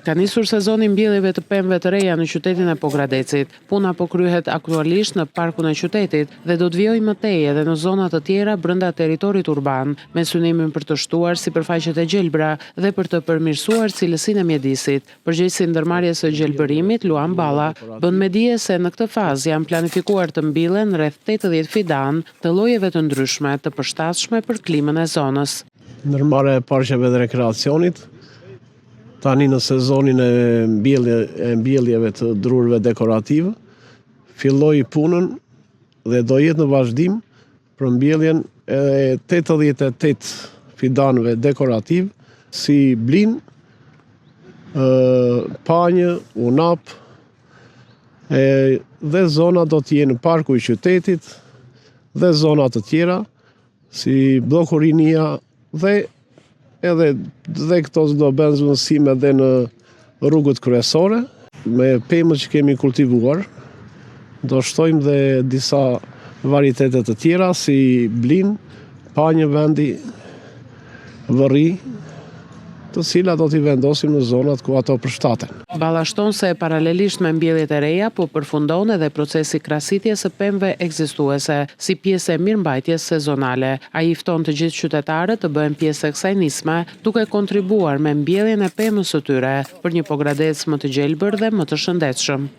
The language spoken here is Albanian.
Ka nisur sezoni mbjelljeve të pemëve të reja në qytetin e Pogradecit. Puna po kryhet aktualisht në parkun e qytetit dhe do të vijojë më tej edhe në zona të tjera brenda territorit urban, me synimin për të shtuar sipërfaqet e gjelbra dhe për të përmirësuar cilësinë e mjedisit. Përgjegjësi i ndërmarrjes së gjelbërimit, Luan Balla, bën me dije se në këtë fazë janë planifikuar të mbillen rreth 80 fidan të llojeve të ndryshme të përshtatshme për klimën e zonës. Ndërmarrja e parqeve dhe rekreacionit. Tani në sezonin e mbjelljeve të drurëve dekorative, filloi punën dhe do jetë në vazhdim për mbjelljen e 88 fidanëve dekorativ, si blin, panje, unap, dhe zona do të jenë parku i qytetit dhe zona të tjera, si Bllokurinia edhe këto do bëhen zhvillësime edhe në rrugët kryesore, me pemët që kemi kultivuar. Do shtojmë dhe disa varietete të tjera, si blin, panje vendi, vërri, të cilat do t'i vendosim në zonat ku ato përshtaten. Balla shton se paralelisht me mbjelljet e reja, po përfundon edhe procesi krahasitjes së pemëve ekzistuese, si pjesë e mirëmbajtjes sezonale. Ai fton të gjithë qytetarët të bëhen pjesë e kësaj nisme, duke kontribuar me mbjelljen e pemës së tyre për një Pogradec më të gjelbër dhe më të shëndetshëm.